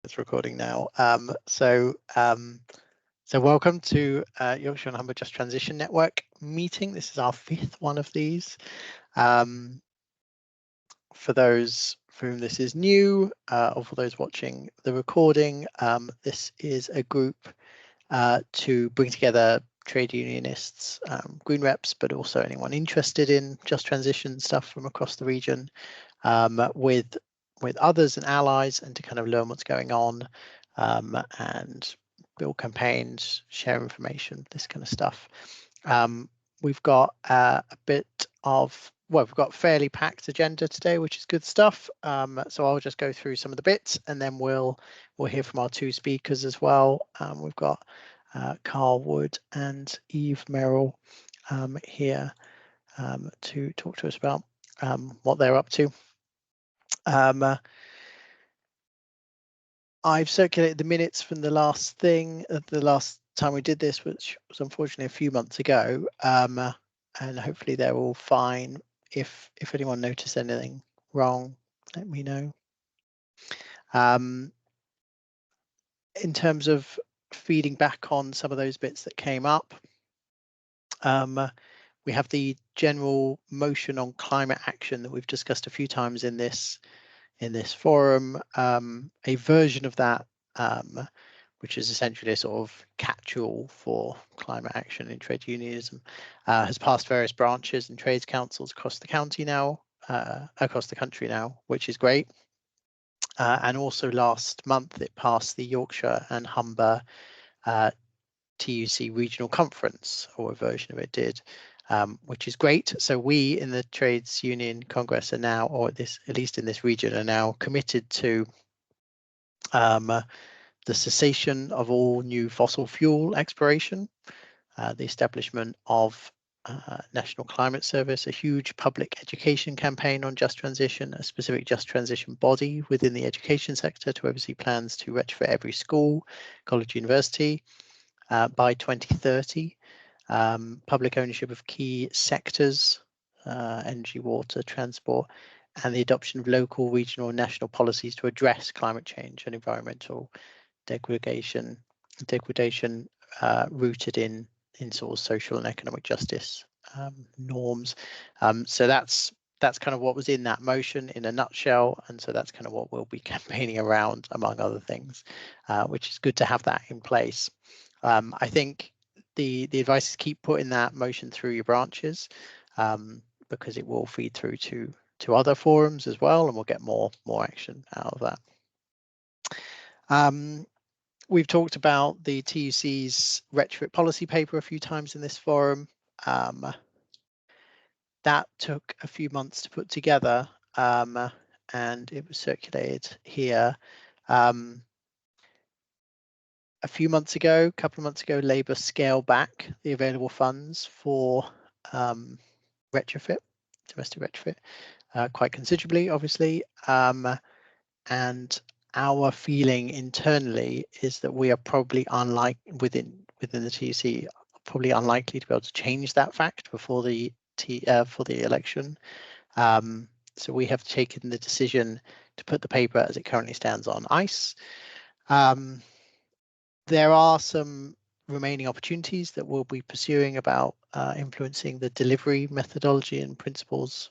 It's recording now. So welcome to Yorkshire and Humber Just Transition Network meeting. This is our 5th one of these. For those for whom this is new, or for those watching the recording, this is a group to bring together trade unionists, green reps, but also anyone interested in just transition stuff from across the region, with others and allies, and to kind of learn what's going on, and build campaigns, share information, this kind of stuff. We've got a bit of, well, we've got a fairly packed agenda today, which is good stuff. So I'll just go through some of the bits, and then we'll hear from our 2 speakers as well. We've got Carl Wood and Eve Merrall here to talk to us about what they're up to. I've circulated the minutes from the last time we did this, which was unfortunately a few months ago, and hopefully they're all fine. If anyone noticed anything wrong, let me know. In terms of feeding back on some of those bits that came up, we have the general motion on climate action that we've discussed a few times in this forum. A version of that, which is essentially a sort of catch-all for climate action in trade unionism, has passed various branches and trades councils across the country now, which is great. And also last month it passed the Yorkshire and Humber TUC regional conference, or a version of it did, which is great. So we in the Trades Union Congress are now, or at least in this region, are now committed to the cessation of all new fossil fuel exploration, the establishment of National Climate Service, a huge public education campaign on just transition, a specific just transition body within the education sector to oversee plans to retrofit every school, college, university by 2030, public ownership of key sectors, energy, water, transport, and the adoption of local, regional, and national policies to address climate change and environmental degradation rooted in sort of social and economic justice norms. So that's kind of what was in that motion in a nutshell, and so that's kind of what we'll be campaigning around, among other things, which is good to have that in place. I think the advice is keep putting that motion through your branches, because it will feed through to other forums as well, and we'll get more action out of that. We've talked about the TUC's retrofit policy paper a few times in this forum. That took a few months to put together, and it was circulated here. A couple of months ago, Labour scaled back the available funds for domestic retrofit, quite considerably, obviously, and our feeling internally is that we are probably within the TUC, probably unlikely to be able to change that fact before the election. So we have taken the decision to put the paper as it currently stands on ice. There are some remaining opportunities that we'll be pursuing about influencing the delivery methodology and principles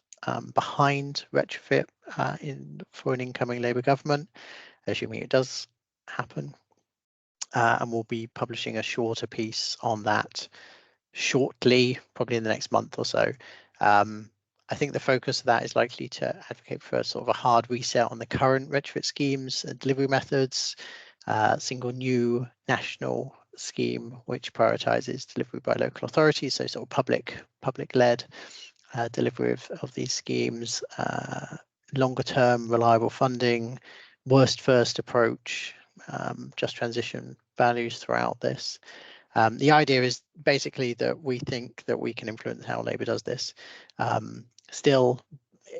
behind retrofit for an incoming Labour government, assuming it does happen. And we'll be publishing a shorter piece on that shortly, probably in the next month or so. I think the focus of that is likely to advocate for sort of a hard reset on the current retrofit schemes and delivery methods, single new national scheme which prioritises delivery by local authorities, so sort of public-led delivery of these schemes, longer term reliable funding, worst first approach, just transition values throughout this. The idea is basically that we think that we can influence how Labour does this, still,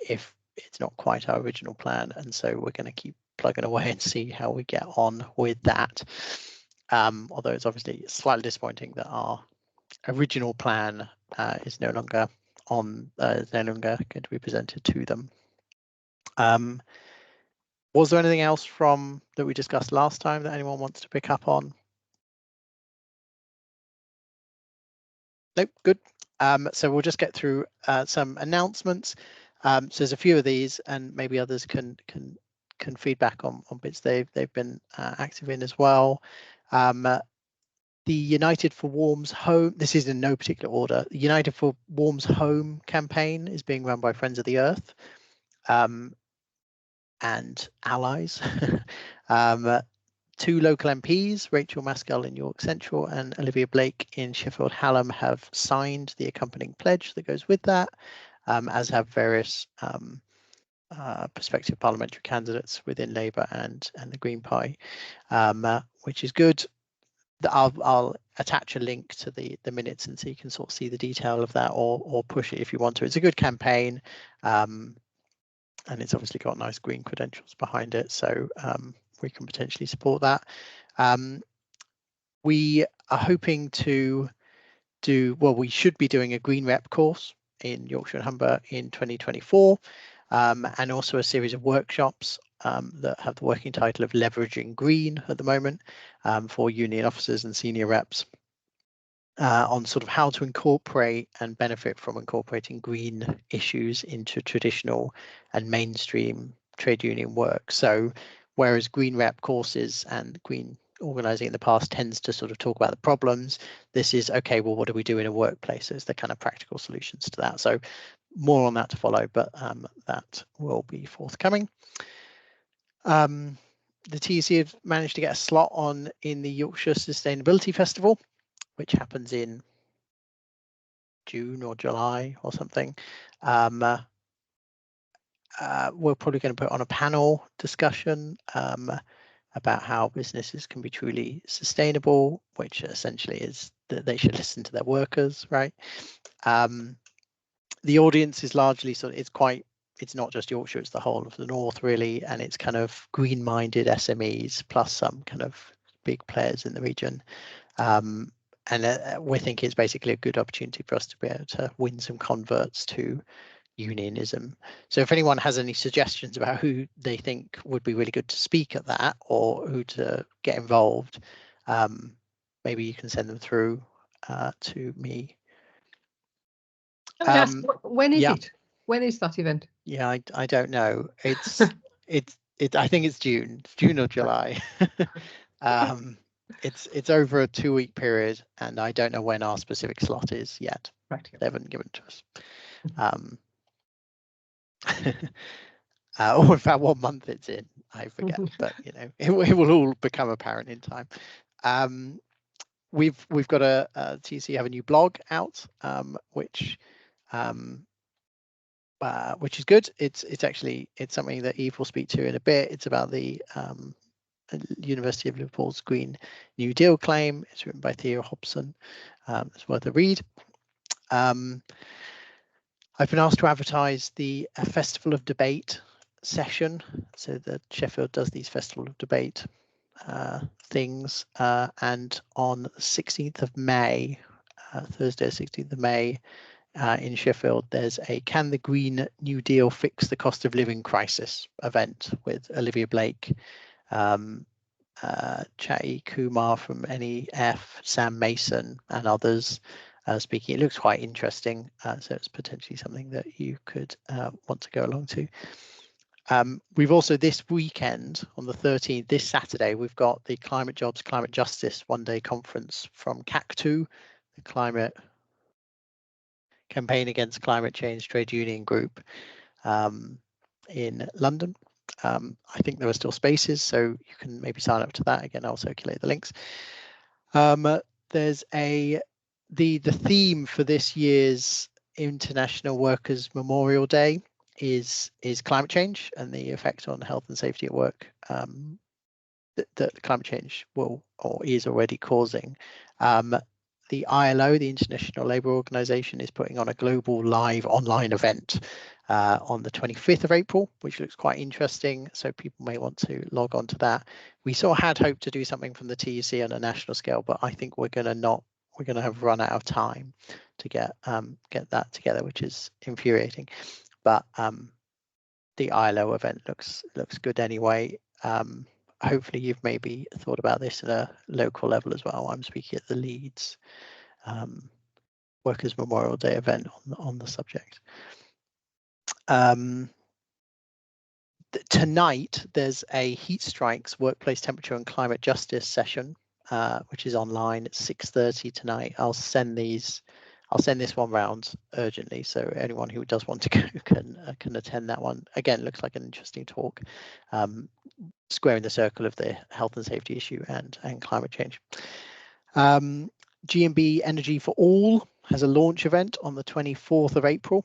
if it's not quite our original plan, and so we're going to keep plugging away and see how we get on with that. Although it's obviously slightly disappointing that our original plan is no longer going to be presented to them. Was there anything else from that we discussed last time that anyone wants to pick up on? Nope, good. So we'll just get through some announcements. So there's a few of these, and maybe others can feedback on bits they've been active in as well. The United for Warm's Home, this is in no particular order. The United for Warm's Home campaign is being run by Friends of the Earth and allies. 2 local MPs, Rachel Maskell in York Central and Olivia Blake in Sheffield Hallam, have signed the accompanying pledge that goes with that, as have various prospective parliamentary candidates within Labour and the Green Party, which is good. I'll attach a link to the minutes, and so you can sort of see the detail of that, or push it if you want to. It's a good campaign, and it's obviously got nice green credentials behind it, so we can potentially support that. We are hoping to we should be doing a green rep course in Yorkshire and Humber in 2024, and also a series of workshops that have the working title of Leveraging Green at the moment, for union officers and senior reps, on sort of how to incorporate and benefit from incorporating green issues into traditional and mainstream trade union work. So whereas green rep courses and green organising in the past tends to sort of talk about the problems, this is, okay, well, what do we do in a workplace? It's the kind of practical solutions to that. So more on that to follow, but that will be forthcoming. The TUC have managed to get a slot on in the Yorkshire Sustainability Festival, which happens in June or July or something. We're probably going to put on a panel discussion about how businesses can be truly sustainable, which essentially is that they should listen to their workers, right? The audience is largely it's not just Yorkshire, it's the whole of the north really, and it's kind of green-minded SMEs plus some kind of big players in the region. And we think it's basically a good opportunity for us to be able to win some converts to unionism. So if anyone has any suggestions about who they think would be really good to speak at that, or who to get involved, maybe you can send them through to me. Can I ask, when is it? When is that event? Yeah, I don't know. It's I think it's June or July. It's over a 2-week period, and I don't know when our specific slot is yet. Right. They haven't given to us. Or in fact, what month it's in, I forget. But you know, it will all become apparent in time. We've got a TC have a new blog out, which is good. It's something that Eve will speak to in a bit. It's about the University of Liverpool's Green New Deal claim. It's written by Theo Hobson. It's worth a read. I've been asked to advertise the Festival of Debate session. So that Sheffield does these Festival of Debate things, and on the 16th of May, Thursday 16th of May, in Sheffield, there's a Can the Green New Deal Fix the Cost of Living Crisis event with Olivia Blake, Chatty Kumar from NEF, Sam Mason and others speaking. It looks quite interesting, so it's potentially something that you could want to go along to. We've also this weekend on the 13th, this Saturday, we've got the Climate Jobs, Climate Justice one-day conference from CAC2, the Climate Campaign Against Climate Change Trade Union Group in London. I think there are still spaces, so you can maybe sign up to that. Again, I'll circulate the links. There's the theme for this year's International Workers' Memorial Day is climate change and the effect on health and safety at work that climate change will or is already causing. The ILO, the International Labour Organization, is putting on a global live online event on the 25th of April, which looks quite interesting. So people may want to log on to that. We sort of had hoped to do something from the TUC on a national scale, but I think we're going to have run out of time to get that together, which is infuriating. But the ILO event looks good anyway. Hopefully you've maybe thought about this at a local level as well. I'm speaking at the Leeds Workers' Memorial Day event on the subject. Tonight there's a heat strikes, workplace temperature and climate justice session, which is online at 6:30 tonight. I'll send this one round urgently, so anyone who does want to go can attend that one. Again, looks like an interesting talk, squaring the circle of the health and safety issue and climate change. G&B Energy for All has a launch event on the 24th of April.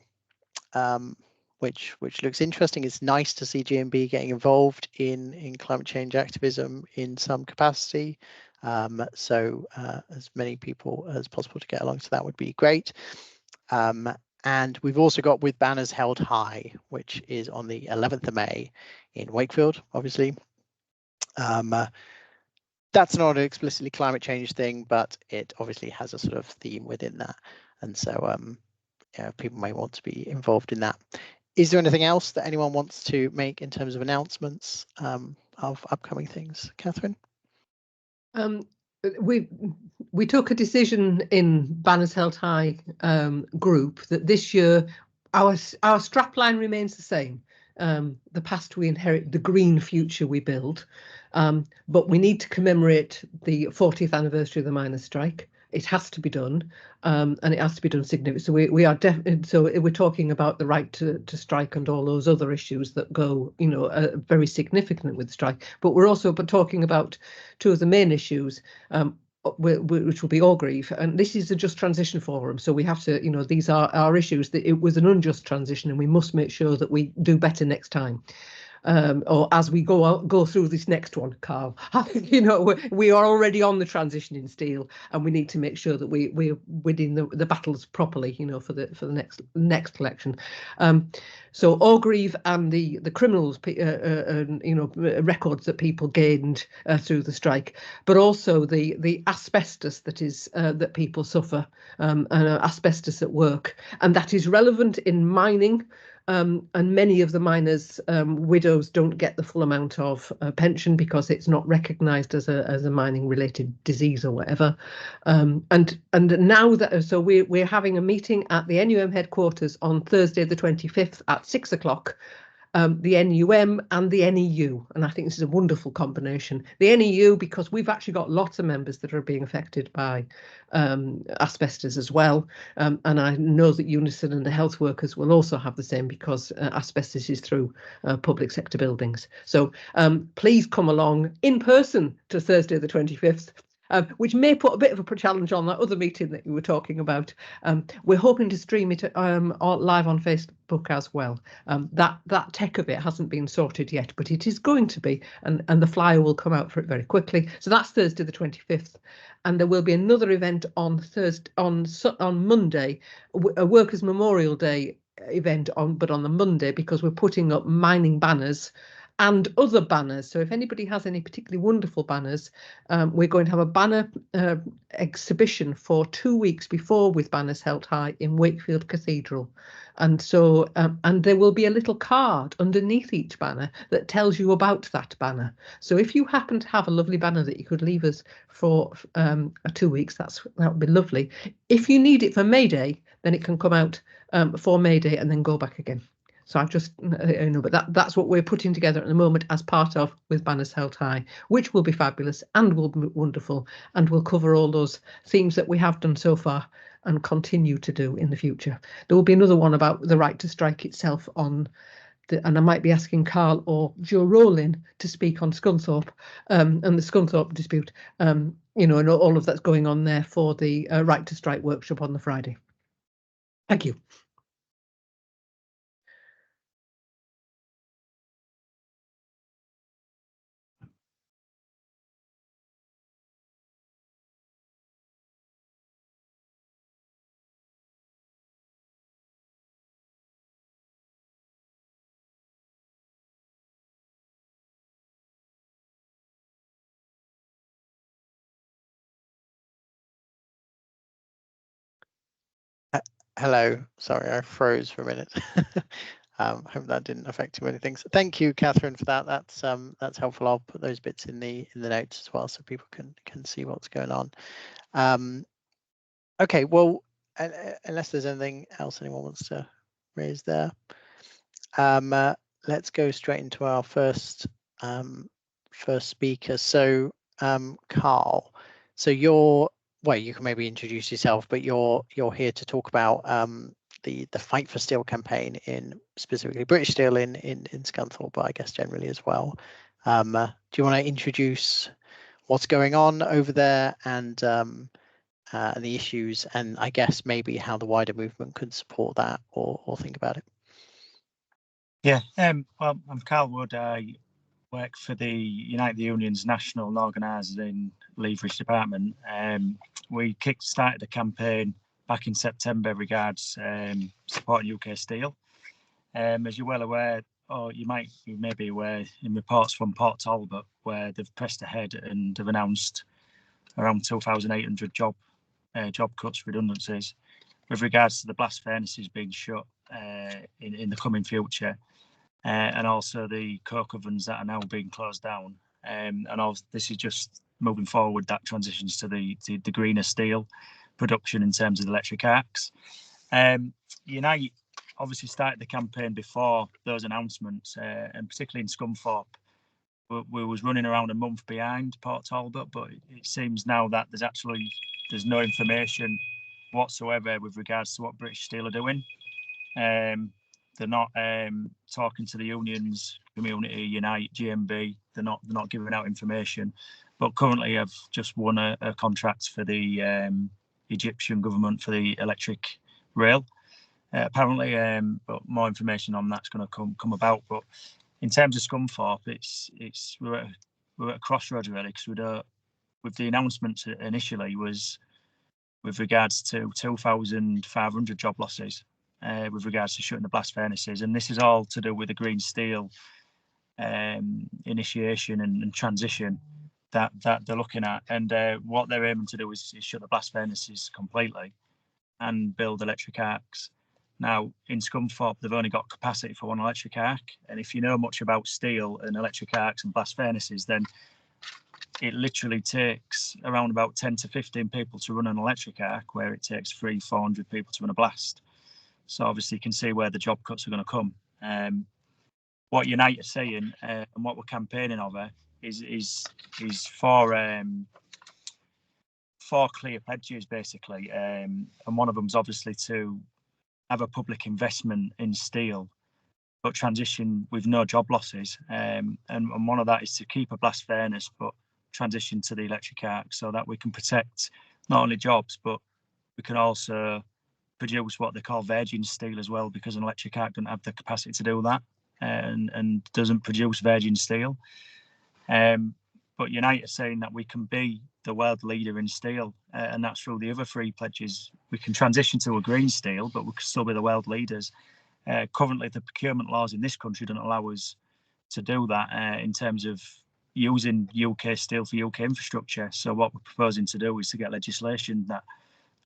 Which looks interesting. It's nice to see G&B getting involved in climate change activism in some capacity. So as many people as possible to get along to that would be great. And we've also got With Banners Held High, which is on the 11th of May in Wakefield, obviously. That's not an explicitly climate change thing, but it obviously has a sort of theme within that. And so yeah, people may want to be involved in that. Is there anything else that anyone wants to make in terms of announcements of upcoming things? Catherine? We took a decision in Banners Held High group that this year our strapline remains the same. The past we inherit, the green future we build, but we need to commemorate the 40th anniversary of the miners' strike. It has to be done, and it has to be done significantly. So we are definitely, so we're talking about the right to strike and all those other issues that go, you know, very significant with the strike. But we're also talking about two of the main issues, which will be Orgreave, and this is a just transition forum. So we have to, you know, these are our issues. That it was an unjust transition, and we must make sure that we do better next time. Or as we go through this next one, Carl, you know, we are already on the transition in steel, and we need to make sure that we're winning the battles properly, you know, for the next election. So Orgreave and the criminals, you know, records that people gained through the strike, but also the asbestos that people suffer, asbestos at work, and that is relevant in mining. And many of the miners' widows don't get the full amount of pension because it's not recognised as a mining-related disease or whatever. And now that we're having a meeting at the NUM headquarters on Thursday the 25th at 6 o'clock. The NUM and the NEU, and I think this is a wonderful combination. The NEU, because we've actually got lots of members that are being affected by asbestos as well, and I know that Unison and the health workers will also have the same, because asbestos is through public sector buildings. So please come along in person to Thursday the 25th. Which may put a bit of a challenge on that other meeting that you were talking about. We're hoping to stream it live on Facebook as well. That tech of it hasn't been sorted yet, but it is going to be, and the flyer will come out for it very quickly. So that's Thursday the 25th, and there will be another event on Monday, a Workers' Memorial Day event but on the Monday, because we're putting up mining banners and other banners. So if anybody has any particularly wonderful banners, we're going to have a banner exhibition for 2 weeks before With Banners Held High in Wakefield Cathedral. And so and there will be a little card underneath each banner that tells you about that banner. So if you happen to have a lovely banner that you could leave us for 2 weeks, that would be lovely. If you need it for May Day, then it can come out for May Day and then go back again. So I just, you know, but that's what we're putting together at the moment as part of With Banners Held High, which will be fabulous and will be wonderful, and will cover all those themes that we have done so far and continue to do in the future. There will be another one about the right to strike itself and I might be asking Carl or Joe Rowling to speak on Scunthorpe and the Scunthorpe dispute, you know, and all of that's going on there for the right to strike workshop on the Friday. Thank you. Hello, sorry, I froze for a minute. Hope that didn't affect you or anything. So thank you, Catherine, for that. That's helpful. I'll put those bits in the notes as well, so people can see what's going on. Okay, well, unless there's anything else anyone wants to raise there, let's go straight into our first speaker. So, Carl, so you can maybe introduce yourself, but you're here to talk about the Fight for Steel campaign in specifically British Steel in Scunthorpe, but I guess generally as well. Do you want to introduce what's going on over there and the issues, and I guess maybe how the wider movement could support that or think about it? Yeah, well, I'm Carl Wood. I work for the United Unions National Organising Leverage Department. We kick-started a campaign back in September regards supporting UK Steel. As you're well aware, or you may be aware, in reports from Port Talbot, where they've pressed ahead and have announced around 2,800 job cuts, redundancies, with regards to the blast furnaces being shut in the coming future. And also the coke ovens that are now being closed down. And this is just moving forward, that transitions to the greener steel production in terms of the electric arcs. Unite obviously started the campaign before those announcements, and particularly in Scunthorpe, we was running around a month behind Port Talbot, but it seems now that there's no information whatsoever with regards to what British Steel are doing. They're not talking to the unions, Community, Unite, GMB. They're not giving out information. But currently, I've just won a contract for the Egyptian government for the electric rail. Apparently, but more information on that's going to come about. But in terms of Scunthorpe, we're at a crossroads really, because with the announcement initially was with regards to 2,500 job losses. With regards to shutting the blast furnaces, and this is all to do with the green steel initiation and transition that they're looking at. And what they're aiming to do is shut the blast furnaces completely and build electric arcs. Now, in Scunthorpe, they've only got capacity for one electric arc, and if you know much about steel and electric arcs and blast furnaces, then it literally takes around about 10 to 15 people to run an electric arc, where it takes 300-400 people to run a blast. So obviously you can see where the job cuts are going to come. What Unite are saying and what we're campaigning over is four clear pledges basically, and one of them is obviously to have a public investment in steel, but transition with no job losses. And one of that is to keep a blast furnace, but transition to the electric arc, so that we can protect not only jobs, but we can also produce what they call virgin steel as well, because an electric arc doesn't have the capacity to do that, and doesn't produce virgin steel. But Unite are saying that we can be the world leader in steel, and that's through the other three pledges. We can transition to a green steel, but we can still be the world leaders. Currently, the procurement laws in this country don't allow us to do that in terms of using UK steel for UK infrastructure. So what we're proposing to do is to get legislation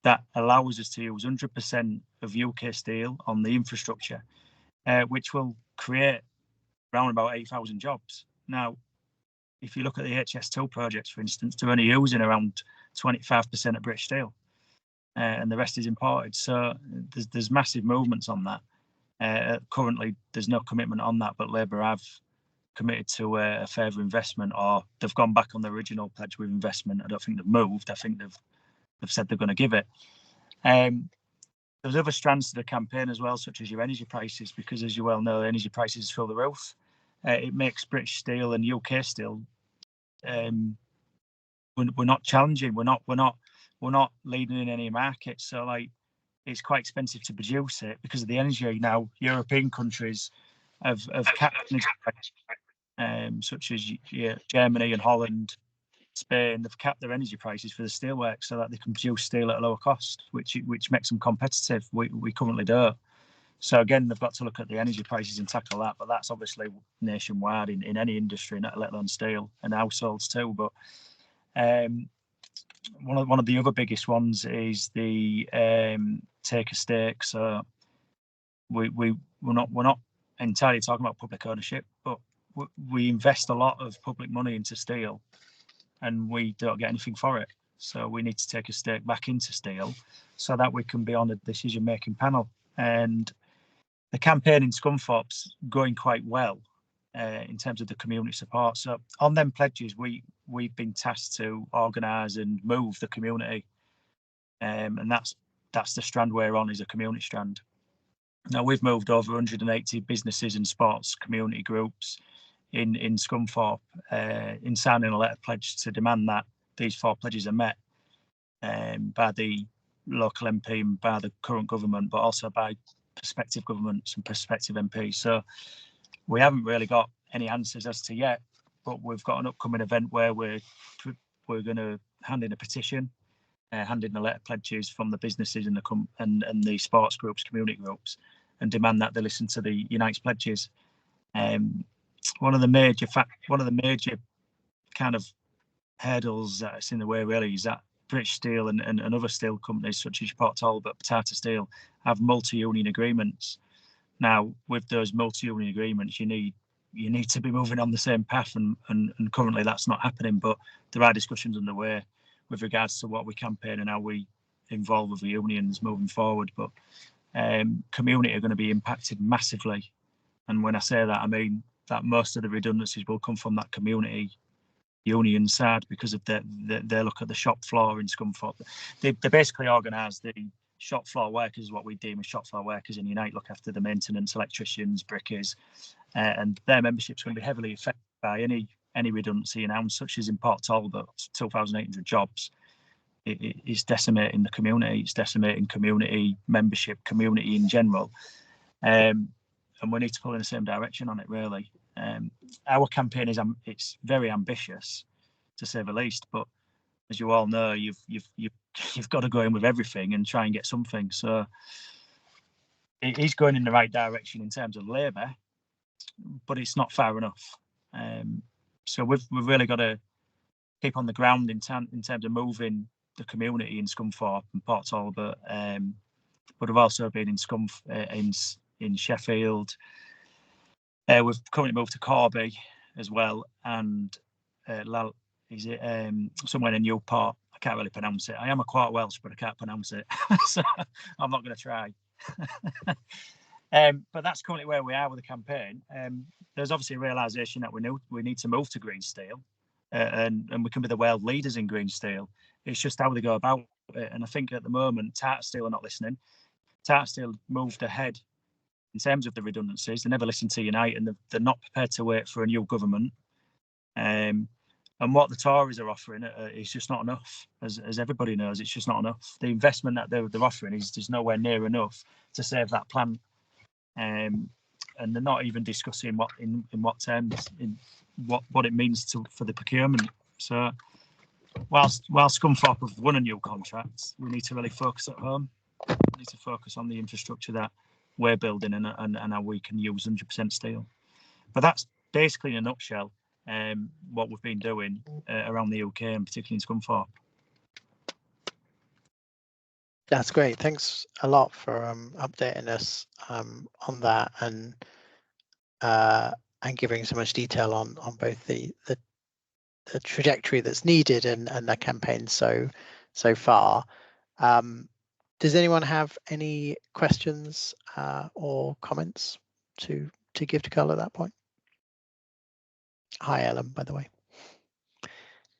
that allows us to use 100% of UK steel on the infrastructure, which will create around about 8,000 jobs. Now, if you look at the HS2 projects, for instance, they're only using around 25% of British steel, and the rest is imported. So there's massive movements on that. Currently, there's no commitment on that, but Labour have committed to a further investment, or they've gone back on the original pledge with investment. I don't think they've moved. I think they've said they're going to give it. There's other strands to the campaign as well, such as your energy prices, because as you well know, energy prices are through the roof. It makes British steel and UK steel, we're not challenging. We're not leading in any market. So like, it's quite expensive to produce it because of the energy. Now, European countries have capped energy prices, such as Germany and Holland, Spain. They've capped their energy prices for the steelworks so that they can produce steel at a lower cost, which makes them competitive. We currently don't. So again, they've got to look at the energy prices and tackle that. But that's obviously nationwide in any industry, let alone steel, and households too. But one of the other biggest ones is the take a stake. So we're not entirely talking about public ownership, but we invest a lot of public money into steel and we don't get anything for it. So we need to take a stake back into steel so that we can be on a decision-making panel. And the campaign in Scunthorpe's going quite well in terms of the community support. So on them pledges, we've been tasked to organise and move the community, and that's the strand we're on, is a community strand. Now we've moved over 180 businesses and sports community groups in Scunthorpe in signing a letter pledge to demand that these 4 pledges are met by the local MP and by the current government, but also by prospective governments and prospective MPs. So we haven't really got any answers as to yet, but we've got an upcoming event where we're going to hand in a petition, hand in the letter pledges from the businesses and the sports groups, community groups, and demand that they listen to the Unite's pledges. One of the major kind of hurdles that's in the way really is that British Steel and other steel companies such as Port Talbot, Potato Steel have multi-union agreements. Now, with those multi-union agreements, you need to be moving on the same path, and currently that's not happening. But there are discussions underway with regards to what we campaign and how we involve with the unions moving forward. But community are going to be impacted massively, and when I say that, I mean that most of the redundancies will come from that community union side because of they look at the shop floor in Scunthorpe. They basically organise the shop floor workers, what we deem as shop floor workers, and Unite look after the maintenance, electricians, brickers, and their membership's going to be heavily affected by any redundancy announced, such as in Port Talbot, 2,800 jobs. It's decimating the community, it's decimating community membership, community in general, and we need to pull in the same direction on it, really. Our campaign it's very ambitious, to say the least, but as you all know, you've got to go in with everything and try and get something. So it is going in the right direction in terms of labour, but it's not far enough. So we've really got to keep on the ground in terms of moving the community in Scunthorpe and Port Talbot, but we've also been in Sheffield. We've currently moved to Corby as well, and somewhere in Newport. I can't really pronounce it. I am a quite Welsh, but I can't pronounce it, so I'm not going to try. But that's currently where we are with the campaign. There's obviously a realisation that we need to move to green steel, and we can be the world leaders in green steel. It's just how they go about it. And I think at the moment, Tata Steel are not listening. Tata Steel moved ahead in terms of the redundancies. They never listened to Unite, and they're not prepared to wait for a new government. And what the Tories are offering is just not enough. As everybody knows, it's just not enough. The investment that they're offering is just nowhere near enough to save that plant. And they're not even discussing in what terms, in what it means for the procurement. So whilst Scunthorpe have won a new contract, we need to really focus at home. We need to focus on the infrastructure that we're building and how we can use 100% steel. But that's basically in a nutshell what we've been doing around the UK and particularly in Scunthorpe. That's great. Thanks a lot for updating us on that and giving so much detail on both the trajectory that's needed and the campaign so far. Does anyone have any questions or comments to give to Carl at that point? Hi, Ellen, by the way.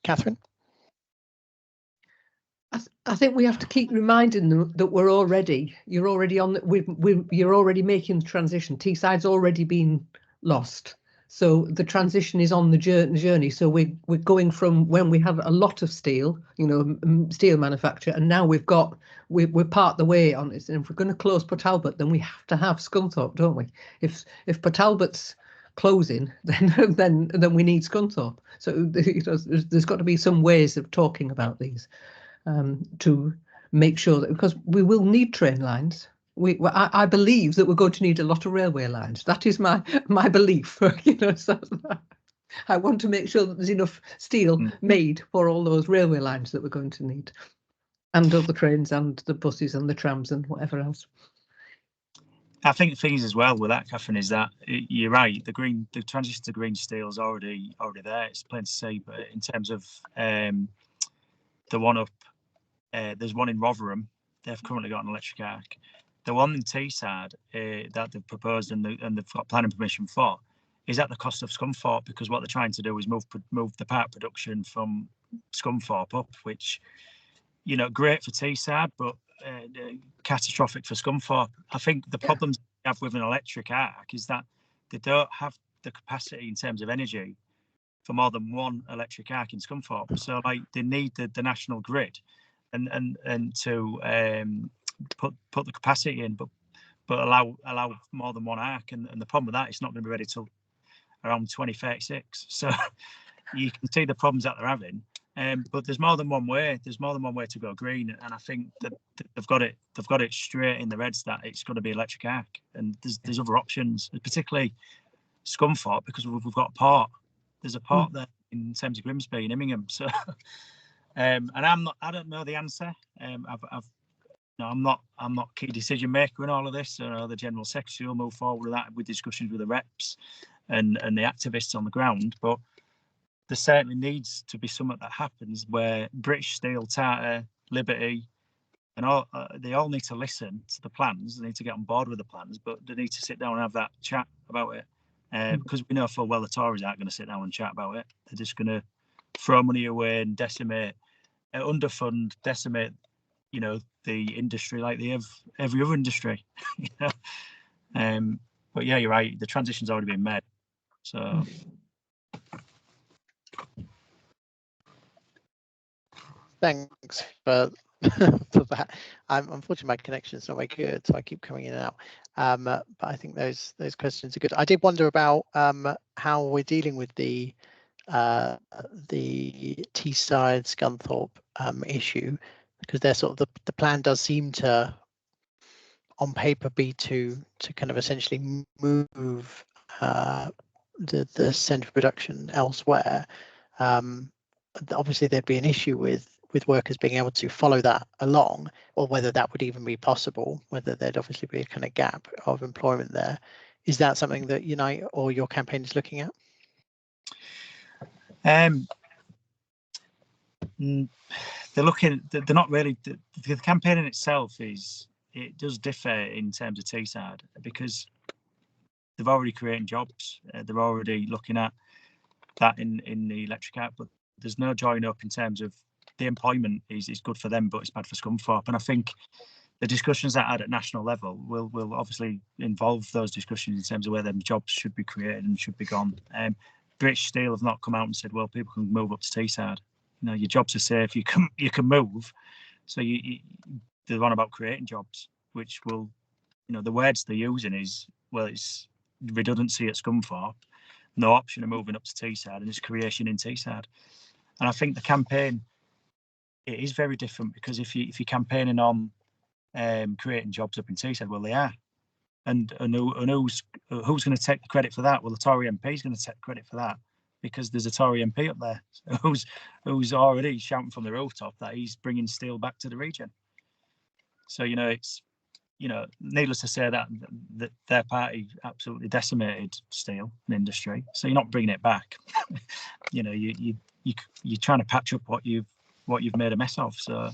Catherine? I think we have to keep reminding them that you're already making the transition. Teesside's already been lost. So the transition is on the journey. So we're going from when we have a lot of steel, steel manufacture, and now we're part the way on it. And if we're going to close Port Talbot, then we have to have Scunthorpe, don't we? If Port Talbot's closing, then we need Scunthorpe. So there's got to be some ways of talking about these to make sure that, because we will need train lines. I believe that we're going to need a lot of railway lines. That is my belief. So I want to make sure that there's enough steel made for all those railway lines that we're going to need, and all the trains and the buses and the trams and whatever else. I think the thing is as well with that, Catherine, is that you're right. The transition to green steel is already there. It's plain to see. But in terms of the one up, there's one in Rotherham. They've currently got an electric arc. The one in Teesside that they've proposed and they've got planning permission for is at the cost of Scunthorpe, because what they're trying to do is move the part production from Scunthorpe up, which, you know, great for Teesside, but catastrophic for Scunthorpe. I think the problems they have with an electric arc is that they don't have the capacity in terms of energy for more than one electric arc in Scunthorpe. So like they need the national grid and to put the capacity in, but allow more than one arc. And the problem with that, it's not going to be ready till around 2036. So you can see the problems that they're having. But there's more than one way. There's more than one way to go green, and I think that they've got it straight in their heads that it's going to be electric arc, and there's other options, particularly Scunthorpe, because we've got a port. There's a port there in terms of Grimsby and Immingham. So, and I don't know the answer. I'm not key decision maker in all of this. So the general secretary will move forward with that with discussions with the reps and the activists on the ground, but there certainly needs to be something that happens where British Steel, Tata, Liberty, and all they all need to listen to the plans. They need to get on board with the plans, but they need to sit down and have that chat about it. Because we know full well the Tories aren't going to sit down and chat about it. They're just going to throw money away and underfund, decimate, you know, the industry like they have every other industry. You know? But yeah, you're right. The transition's already been made. So. Thanks for for that. Unfortunately, my connection is not very good, so I keep coming in and out. But I think those questions are good. I did wonder about how we're dealing with the Teesside Scunthorpe issue, because they're sort of the plan does seem to, on paper, be to kind of essentially move the centre of production elsewhere. Obviously, there'd be an issue with workers being able to follow that along, or whether that would even be possible, whether there'd obviously be a kind of gap of employment there. Is that something that Unite or your campaign is looking at? They're not really, the campaign in itself it does differ in terms of Teesside, because they've already created jobs. They're already looking at that in the electric arc, but there's no join up in terms of the employment is good for them, but it's bad for Scunthorpe. And I think the discussions that are at national level will obviously involve those discussions in terms of where them jobs should be created and should be gone. British Steel have not come out and said, well, people can move up to Teesside. You know, your jobs are safe. You can move. So they're on about creating jobs, which will, you know, the words they're using is, well, it's redundancy at Scunthorpe, no option of moving up to Teesside, and it's creation in Teesside. And I think the campaign, it is very different, because if you're campaigning on creating jobs up in Teesside, well, they are, and who's going to take the credit for that? Well, the Tory MP is going to take credit for that, because there's a Tory MP up there who's already shouting from the rooftop that he's bringing steel back to the region. So, you know, it's, you know, needless to say that their party absolutely decimated steel and industry. So you're not bringing it back. You know, you're trying to patch up what you've made a mess of. So,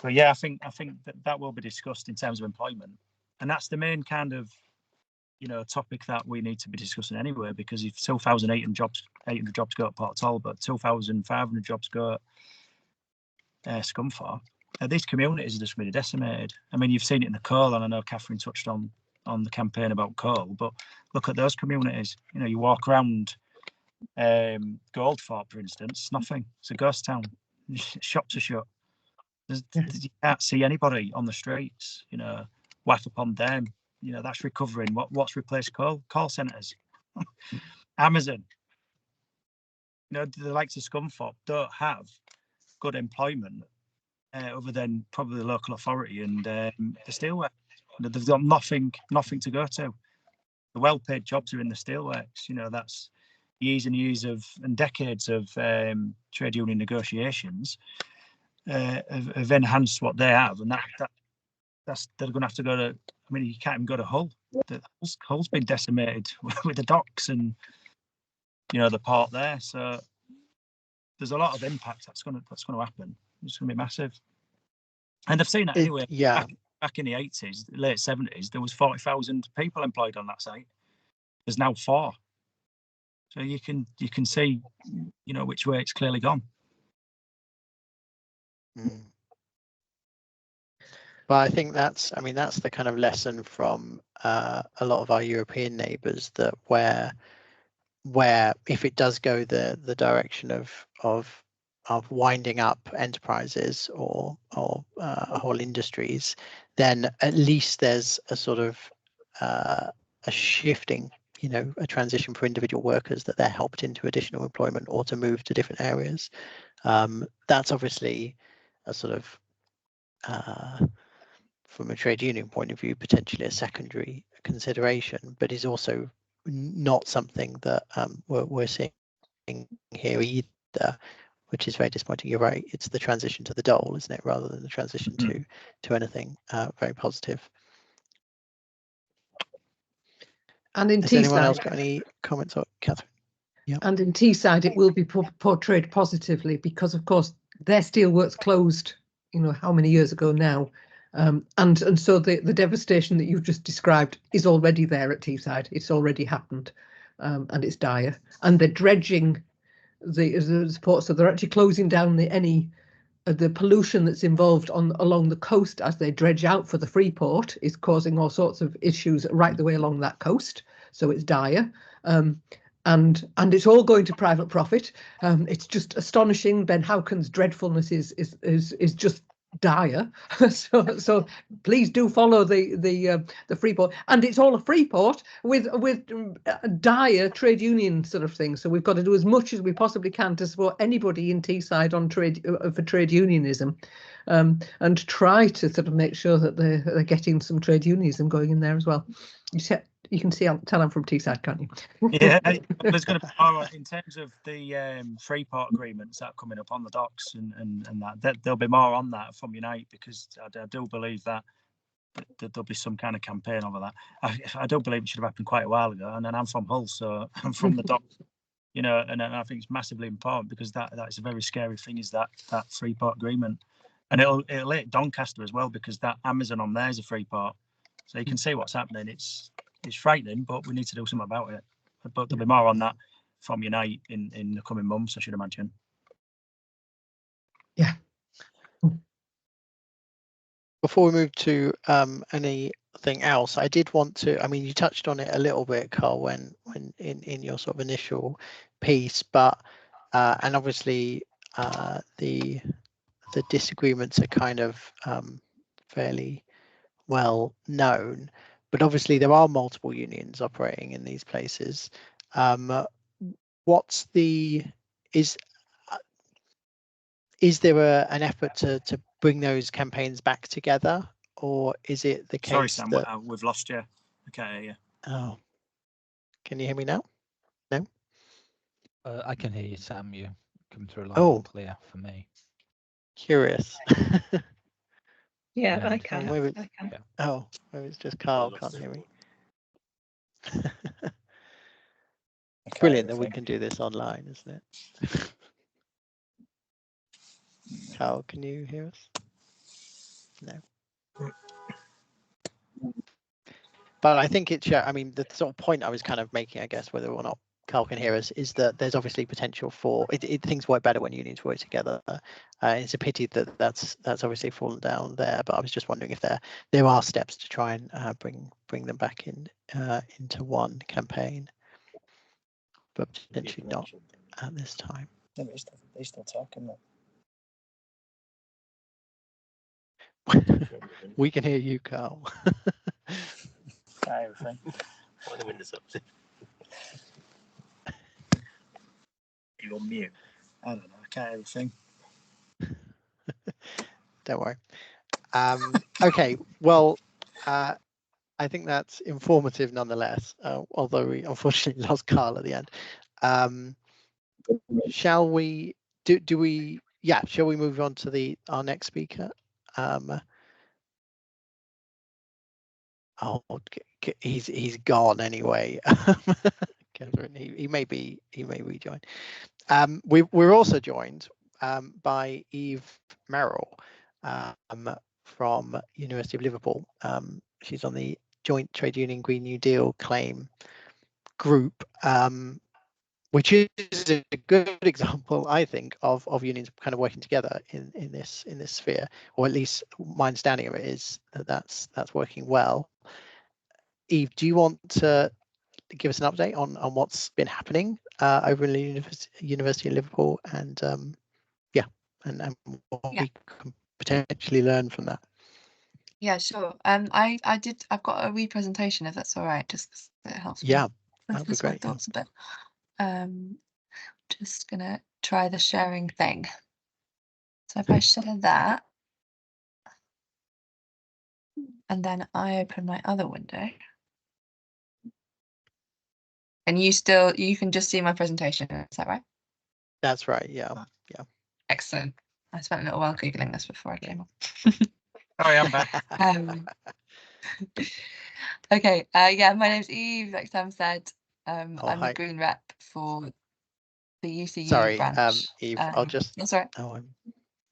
but yeah, I think that will be discussed in terms of employment, and that's the main kind of, you know, topic that we need to be discussing anyway. Because if 2,800 jobs go at Port Talbot, 2,500 jobs go at Scunthorpe, these communities are just really decimated. I mean, you've seen it in the coal, and I know Catherine touched on the campaign about coal, but look at those communities. You know, you walk around Goldthorpe, for instance, nothing. It's a ghost town. Shops are shut. You can't see anybody on the streets. You know, whack upon them. You know, that's recovering. What's replaced coal? Call centres. Amazon. You know, the likes of Scunthorpe don't have good employment other than probably the local authority and the steelworks. They've got nothing to go to. The well-paid jobs are in the steelworks. You know, that's years and years and decades of trade union negotiations have enhanced what they have, and that's they're going to have to go to I mean, you can't even go to Hull. Hull's been decimated with the docks and, you know, the port there. So there's a lot of impact that's going to happen. It's going to be massive. And I've seen that anyway. Yeah. Back in the 80s, late 70s, there was 40,000 people employed on that site. There's now 4. So you can see, you know, which way it's clearly gone. Mm. But I think that's the kind of lesson from a lot of our European neighbours, that where if it does go the direction of winding up enterprises or whole industries, then at least there's a sort of a shifting, you know, a transition for individual workers, that they're helped into additional employment or to move to different areas. That's obviously a sort of from a trade union point of view, potentially a secondary consideration, but is also not something that we're seeing here either, which is very disappointing. You're right, it's the transition to the dole, isn't it, rather than the transition to anything very positive. And in Has anyone else Teesside, got any comments on Catherine? Yeah. And in Teesside, it will be portrayed positively because, of course, their steelworks closed, you know, how many years ago now, and so the devastation that you've just described is already there at Teesside. It's already happened, and it's dire. And they're dredging the port, so they're actually closing down the pollution that's involved along the coast as they dredge out for the free port is causing all sorts of issues right the way along that coast. So it's dire. And it's all going to private profit. It's just astonishing. Ben Houken's dreadfulness is just dire. so please do follow the free port, and it's all a free port with dire trade union sort of thing. So we've got to do as much as we possibly can to support anybody in Teesside on for trade unionism, and try to sort of make sure that they're getting some trade unionism going in there as well. You can tell I'm from Teesside, can't you? Yeah, there's going to be, in terms of the free port agreements that are coming up on the docks and that there'll be more on that from Unite, because I do believe that there'll be some kind of campaign over that. I do believe it should have happened quite a while ago, and then I'm from Hull, so I'm from the docks, you know, and I think it's massively important, because that's a very scary thing, is that free port agreement, and it'll hit Doncaster as well, because that Amazon on there is a free port, so you can see what's happening. It's frightening, but we need to do something about it. But there'll be more on that from Unite in the coming months, I should imagine. Yeah. Before we move to anything else, I did want to, I mean, you touched on it a little bit, Carl, when in your sort of initial piece, but and obviously the disagreements are kind of fairly well known, but obviously there are multiple unions operating in these places. What's is there an effort to bring those campaigns back together, or is it the case? Sorry, Sam, that we've lost you. Okay, yeah. Oh, can you hear me now? No. I can hear you, Sam. You come through loud and clear for me. Curious. Yeah, I can. Maybe, I can. Oh, maybe it's just Carl can't hear me. Brilliant that we can do this online, isn't it? Carl, can you hear us? No. But I think I mean, the sort of point I was kind of making, I guess, whether or not Carl can hear us, is that there's obviously potential for things work better when unions work together. It's a pity that that's obviously fallen down there, but I was just wondering if there are steps to try and bring them back into one campaign, but potentially not at this time. Yeah, they're still talking though. We can hear you, Carl. Everything. You're on mute. I don't know. I can't hear everything. Don't worry. Okay. Well, I think that's informative nonetheless. Although we unfortunately lost Carl at the end. Shall we? Do we? Yeah. Shall we move on to our next speaker? Oh, he's gone anyway. Catherine, he may rejoin. We're also joined by Eve Merrall from University of Liverpool. She's on the Joint Trade Union Green New Deal claim group, which is a good example, I think, of unions kind of working together in this sphere, or at least my understanding of it is that that's working well. Eve, do you want to give us an update on what's been happening over in the University of Liverpool, and and what we can potentially learn from that? Yeah, sure. I've got a wee presentation, if that's all right, just 'cause it helps me focus my thoughts a bit. Just gonna try the sharing thing. So if I share that, and then I open my other window, and you can just see my presentation, is that right? That's right, yeah. Excellent. I spent a little while Googling this before I came on. Sorry, I'm back. Okay, yeah, my name's Eve, like Sam said. I'm hi. the Green Rep for the UCU Sorry, branch. Eve, I'll just... That's right.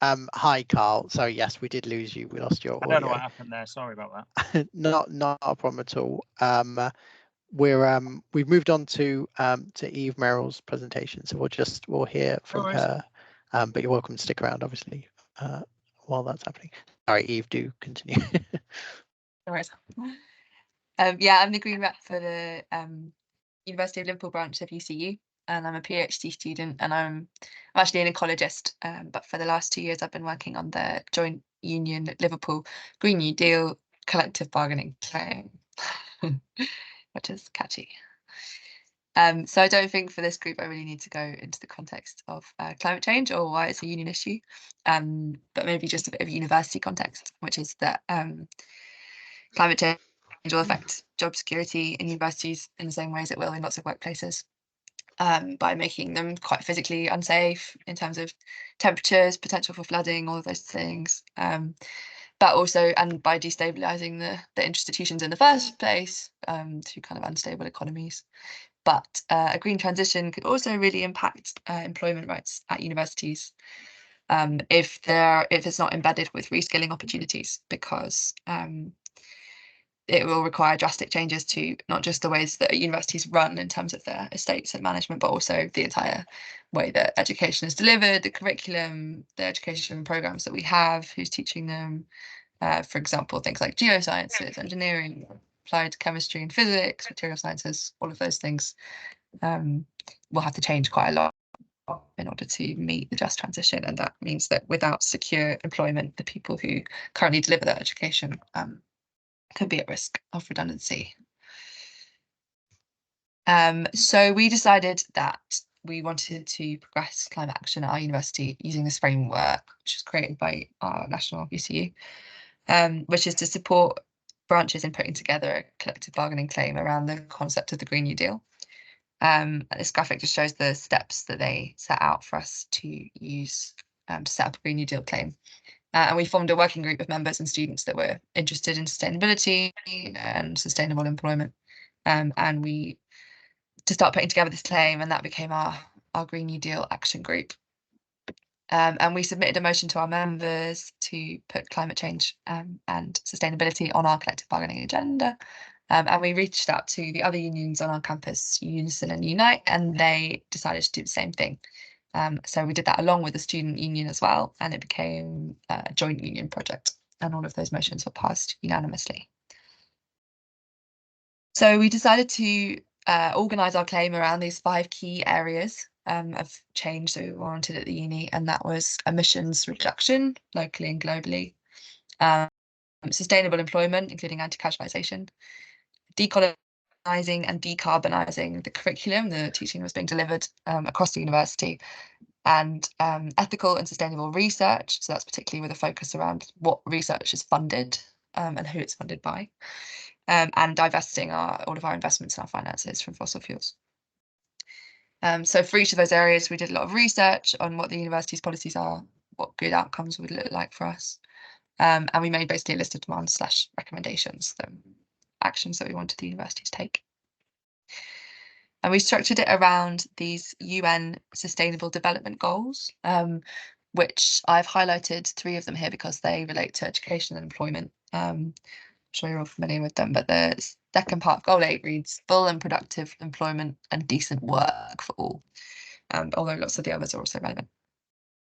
Hi, Carl. Sorry, yes, we did lose you. We lost your audio. I don't know what happened there. Sorry about that. Not a problem at all. We've moved on to Eve Merrill's presentation, so we'll hear from her. But you're welcome to stick around, obviously, while that's happening. Sorry, Eve, do continue. No worries. Yeah, I'm the Green Rep for the University of Liverpool branch of UCU, and I'm a PhD student, and I'm actually an ecologist. But for the last 2 years, I've been working on the Joint Union Liverpool Green New Deal collective bargaining claim, which is catchy. So I don't think for this group I really need to go into the context of climate change or why it's a union issue, but maybe just a bit of university context, which is that climate change will affect job security in universities in the same way as it will in lots of workplaces, by making them quite physically unsafe in terms of temperatures, potential for flooding, all of those things, but also, and by destabilizing the institutions in the first place through kind of unstable economies. But a green transition could also really impact employment rights at universities if it's not embedded with reskilling opportunities, because it will require drastic changes to not just the ways that universities run in terms of their estates and management, but also the entire way that education is delivered, the curriculum, the education programs that we have, who's teaching them. For example, things like geosciences, engineering, applied chemistry and physics, material sciences, all of those things will have to change quite a lot in order to meet the just transition. And that means that without secure employment, the people who currently deliver that education could be at risk of redundancy. So we decided that we wanted to progress climate action at our university using this framework, which was created by our national UCU, which is to support branches in putting together a collective bargaining claim around the concept of the Green New Deal. This graphic just shows the steps that they set out for us to use to set up a Green New Deal claim. And we formed a working group of members and students that were interested in sustainability and sustainable employment. And we to start putting together this claim, and that became our Green New Deal action group. And we submitted a motion to our members to put climate change and sustainability on our collective bargaining agenda. And we reached out to the other unions on our campus, Unison and Unite, and they decided to do the same thing. So we did that along with the student union as well, and it became a joint union project, and all of those motions were passed unanimously. So we decided to organise our claim around these 5 key areas of change that we wanted at the uni, and that was emissions reduction locally and globally, sustainable employment, including anti-casualisation, decolonising and decarbonising the curriculum, the teaching that was being delivered across the university, and ethical and sustainable research. So that's particularly with a focus around what research is funded and who it's funded by, and divesting all of our investments and our finances from fossil fuels. So for each of those areas, we did a lot of research on what the university's policies are, what good outcomes would look like for us. And we made basically a list of demands / recommendations that actions that we wanted the university to take. And we structured it around these UN Sustainable Development Goals, which I've highlighted 3 of them here because they relate to education and employment. I'm sure you're all familiar with them, but the second part of Goal 8 reads full and productive employment and decent work for all, although lots of the others are also relevant.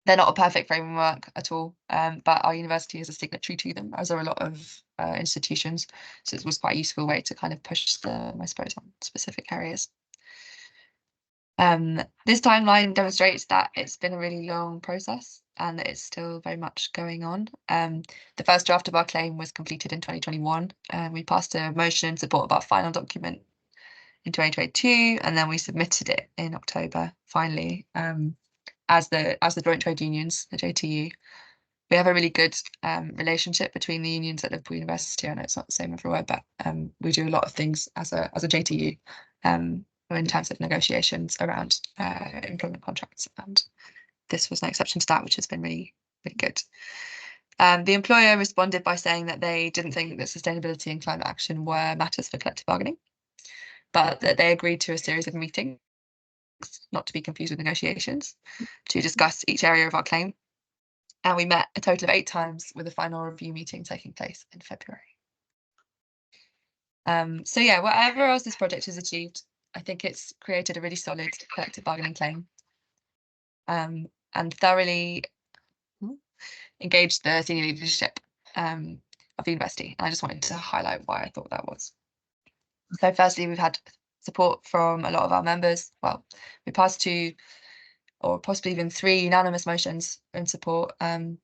They're not a perfect framework at all, but our university is a signatory to them, as are a lot of institutions. So it was quite a useful way to kind of push them, I suppose, on specific areas. This timeline demonstrates that it's been a really long process and that it's still very much going on. The first draft of our claim was completed in 2021. We passed a motion in support of our final document in 2022, and then we submitted it in October, finally, as the joint trade unions, the JTU. We have a really good relationship between the unions at Liverpool University. I know it's not the same everywhere, but we do a lot of things as a JTU in terms of negotiations around employment contracts, and this was no exception to that, which has been really, really good. The employer responded by saying that they didn't think that sustainability and climate action were matters for collective bargaining, but that they agreed to a series of meetings, not to be confused with negotiations, to discuss each area of our claim. And we met a total of 8 times, with a final review meeting taking place in February. So yeah, whatever else this project has achieved, I think it's created a really solid collective bargaining claim, and thoroughly engaged the senior leadership of the university. And I just wanted to highlight why I thought that was. So firstly, we've had support from a lot of our members. Well, we passed 2 or possibly even 3 unanimous motions in support, and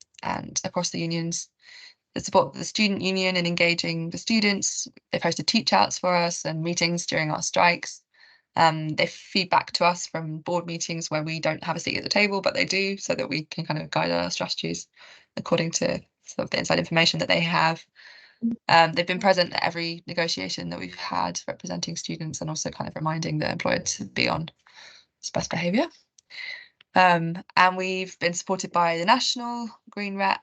across the unions. The support of the student union in engaging the students. They've hosted teach outs for us and meetings during our strikes. They feed back to us from board meetings where we don't have a seat at the table, but they do, so that we can kind of guide our strategies according to sort of the inside information that they have. They've been present at every negotiation that we've had representing students, and also kind of reminding the employer to be on its best behaviour. And we've been supported by the national Green Rep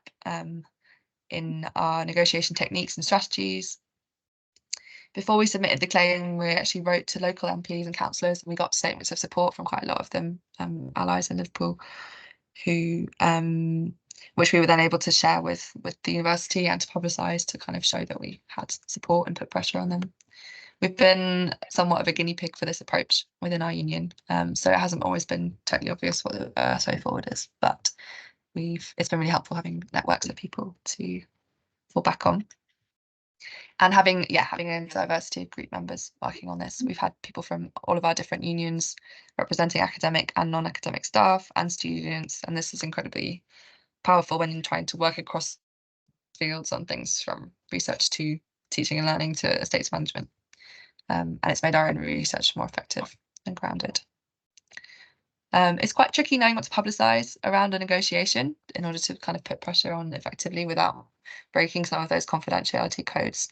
in our negotiation techniques and strategies. Before we submitted the claim, we actually wrote to local MPs and councillors, and we got statements of support from quite a lot of them, allies in Liverpool, who which we were then able to share with the university and to publicise, to kind of show that we had support and put pressure on them. We've been somewhat of a guinea pig for this approach within our union, so it hasn't always been totally obvious what the best way forward is, but it's been really helpful having networks of people to fall back on. And having a diversity of group members working on this. We've had people from all of our different unions representing academic and non-academic staff and students, and this is incredibly powerful when you're trying to work across fields on things from research to teaching and learning to estates management. And it's made our own research more effective and grounded. It's quite tricky knowing what to publicise around a negotiation in order to kind of put pressure on effectively without breaking some of those confidentiality codes.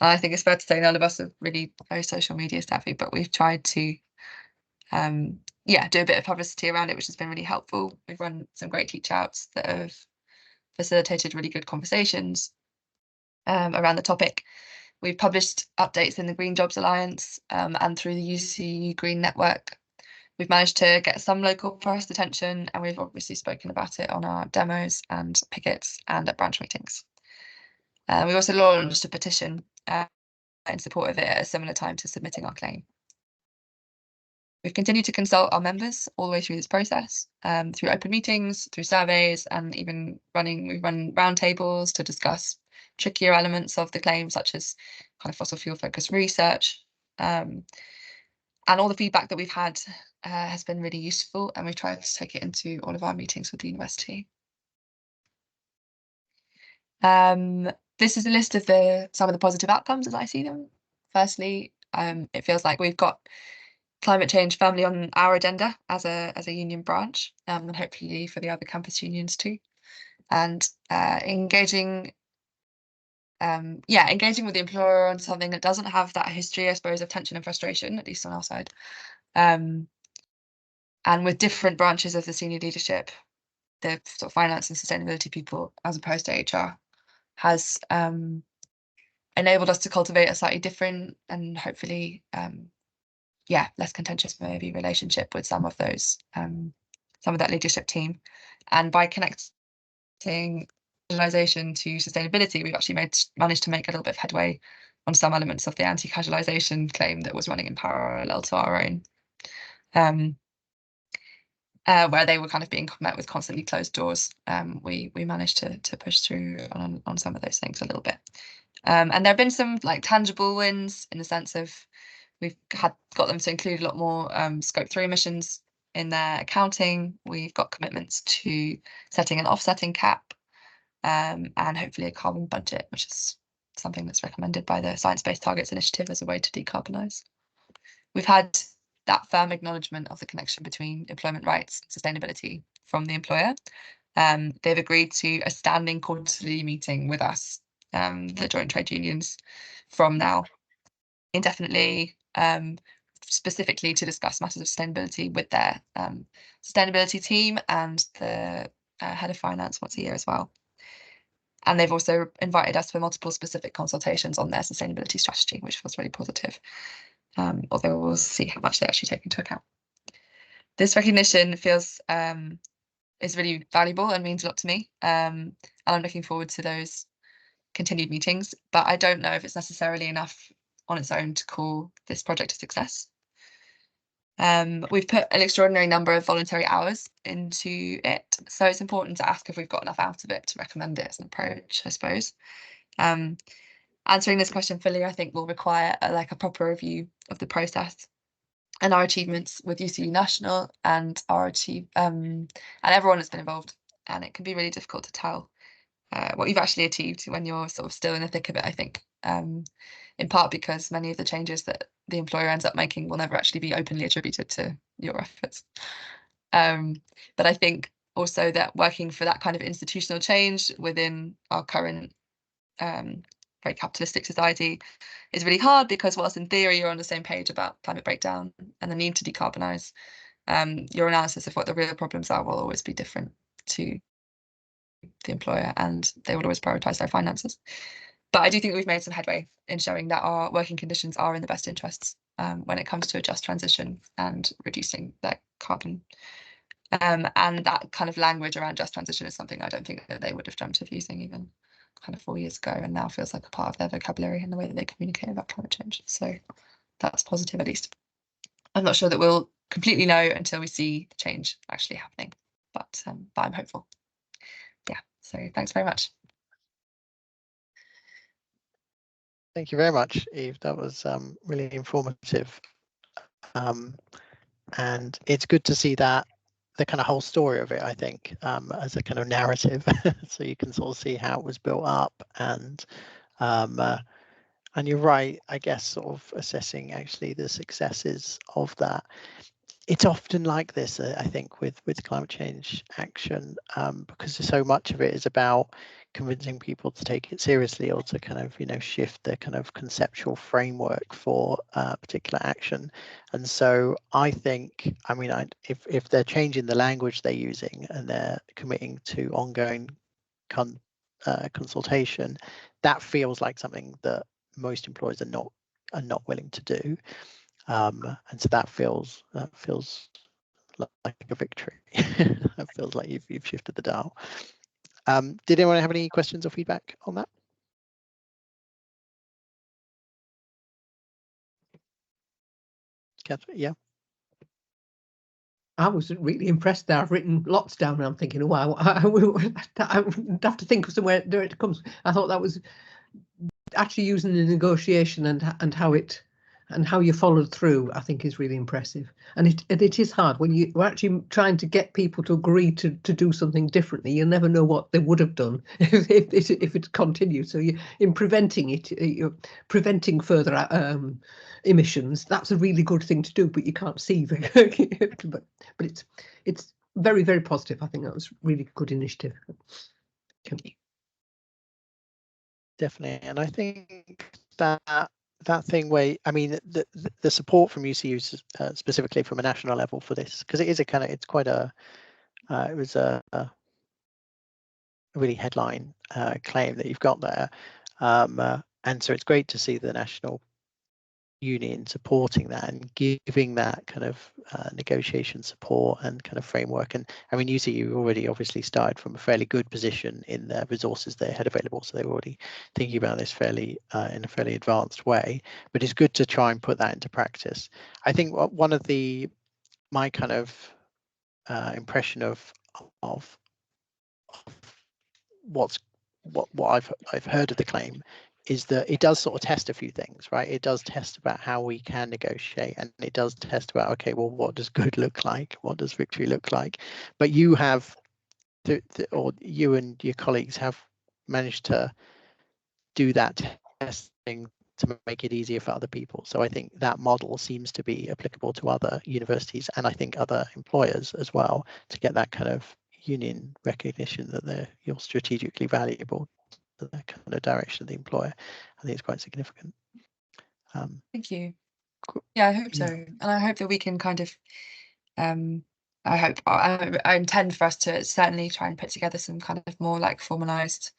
And I think it's fair to say none of us are really very social media savvy, but we've tried to do a bit of publicity around it, which has been really helpful. We've run some great teach outs that have facilitated really good conversations around the topic. We've published updates in the Green Jobs Alliance and through the UCU Green Network. We've managed to get some local press attention, and we've obviously spoken about it on our demos and pickets and at branch meetings. We also launched a petition in support of it at a similar time to submitting our claim. We've continued to consult our members all the way through this process, through open meetings, through surveys, and even we've run roundtables to discuss trickier elements of the claim, such as kind of fossil fuel focused research. And all the feedback that we've had has been really useful, and we've tried to take it into all of our meetings with the university. This is a list of some of the positive outcomes as I see them. Firstly, it feels like we've got climate change firmly on our agenda as a union branch, and hopefully for the other campus unions too. And engaging with the employer on something that doesn't have that history, I suppose, of tension and frustration, at least on our side. And with different branches of the senior leadership, the sort of finance and sustainability people, as opposed to HR, has enabled us to cultivate a slightly different and hopefully less contentious maybe relationship with some of that leadership team. And by connecting casualisation to sustainability, we've actually managed to make a little bit of headway on some elements of the anti-casualisation claim that was running in parallel to our own, where they were kind of being met with constantly closed doors. We managed to push through on some of those things a little bit. And there have been some like tangible wins in the sense of we've got them to include a lot more scope 3 emissions in their accounting. We've got commitments to setting an offsetting cap and hopefully a carbon budget, which is something that's recommended by the Science Based Targets Initiative as a way to decarbonise. We've had that firm acknowledgement of the connection between employment rights and sustainability from the employer. They've agreed to a standing quarterly meeting with us, the joint trade unions, from now indefinitely, specifically to discuss matters of sustainability with their sustainability team and the head of finance once a year as well. And they've also invited us for multiple specific consultations on their sustainability strategy, which feels really positive, although we'll see how much they actually take into account. This recognition feels is really valuable and means a lot to me. And I'm looking forward to those continued meetings, but I don't know if it's necessarily enough on its own to call this project a success. We've put an extraordinary number of voluntary hours into it, so it's important to ask if we've got enough out of it to recommend it as an approach, I suppose. Answering this question fully, I think, will require a proper review of the process and our achievements with UCU National and and everyone that's been involved. And it can be really difficult to tell what you've actually achieved when you're sort of still in the thick of it, I think, in part because many of the changes that the employer ends up making will never actually be openly attributed to your efforts. But I think also that working for that kind of institutional change within our current very capitalistic society is really hard, because whilst in theory you're on the same page about climate breakdown and the need to decarbonise, your analysis of what the real problems are will always be different to the employer, and they will always prioritise their finances. But I do think we've made some headway in showing that our working conditions are in the best interests when it comes to a just transition and reducing their carbon. And that kind of language around just transition is something I don't think that they would have dreamt of using even kind of 4 years ago, and now feels like a part of their vocabulary and the way that they communicate about climate change. So that's positive, at least. I'm not sure that we'll completely know until we see the change actually happening, but I'm hopeful. Yeah, so thanks very much. Thank you very much, Eve. That was really informative. And it's good to see that the kind of whole story of it, I think, as a kind of narrative, so you can sort of see how it was built up. And you're right, I guess, sort of assessing actually the successes of that. It's often like this, I think, with climate change action, because so much of it is about convincing people to take it seriously, or to kind of, shift their kind of conceptual framework for particular action. And so I think, if they're changing the language they're using and they're committing to ongoing consultation, that feels like something that most employers are not willing to do. And so that feels like a victory. It feels like you've shifted the dial. Did anyone have any questions or feedback on that? Catherine, yeah. I was really impressed there. I've written lots down and I'm thinking, oh, wow, I would have to think of somewhere where it comes. I thought that was actually using the negotiation and how you followed through, I think, is really impressive. And it is hard when you're actually trying to get people to agree to do something differently. You never know what they would have done if it continued. So in preventing it, you're preventing further emissions. That's a really good thing to do, but you can't see. but it's very, very positive. I think that was really good initiative. Definitely, and I think that thing where, the support from UCU specifically from a national level for this, because it is it was a really headline claim that you've got there, And so it's great to see the national union supporting that and giving that kind of negotiation support and kind of framework. And I mean, you already obviously started from a fairly good position in the resources they had available, so they were already thinking about this fairly in a fairly advanced way. But it's good to try and put that into practice. I think one of my kind of impression of what I've heard of the claim is that it does sort of test a few things, right? It does test about how we can negotiate, and it does test about, okay, well, what does good look like? What does victory look like? But you have, or you and your colleagues have managed to do that testing to make it easier for other people. So I think that model seems to be applicable to other universities, and I think other employers as well, to get that kind of union recognition that you're strategically valuable to the kind of direction of the employer. I think it's quite significant. Thank you. Yeah, I hope so. Yeah. And I hope that we can kind of, I intend for us to certainly try and put together some kind of more like formalized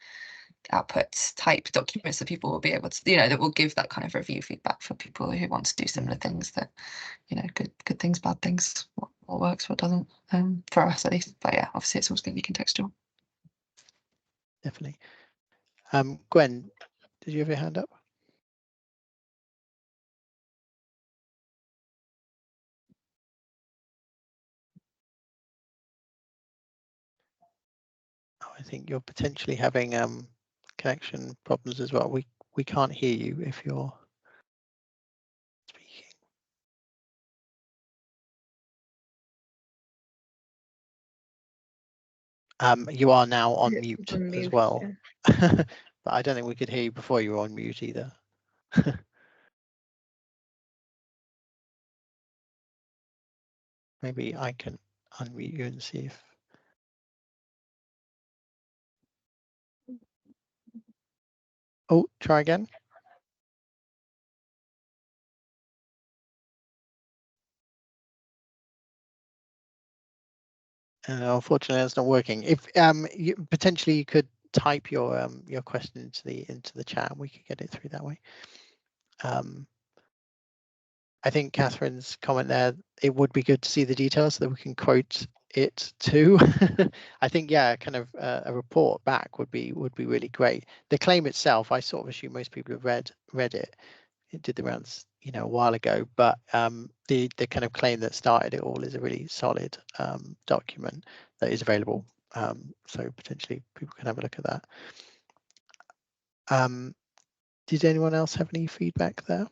output type documents that people will be able to, that will give that kind of review feedback for people who want to do similar things, that, good things, bad things, what works, what doesn't, for us at least. But yeah, obviously it's always going to be contextual. Definitely. Gwen, did you have your hand up? Oh, I think you're potentially having connection problems as well. We can't hear you if you're speaking. You are now on mute as well, yeah. But I don't think we could hear you before you were on mute either. Maybe I can unmute you and see if. Oh, try again. Unfortunately, that's not working. If potentially you could type your question into the chat, and we could get it through that way. I think Catherine's comment there, it would be good to see the details so that we can quote it too. I think, yeah, kind of a report back would be really great. The claim itself, I sort of assume most people have read it. It did the rounds, a while ago, but the kind of claim that started it all is a really solid document that is available. So potentially people can have a look at that. Did anyone else have any feedback there?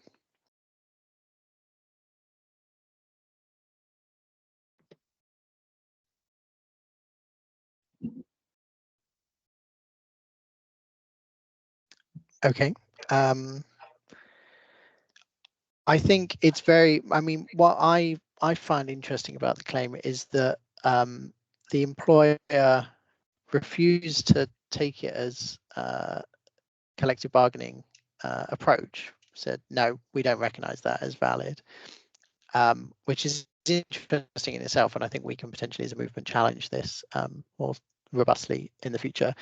Okay. I think it's what I find interesting about the claim is that the employer refused to take it as collective bargaining approach, said, no, we don't recognise that as valid, which is interesting in itself. And I think we can potentially as a movement challenge this more robustly in the future.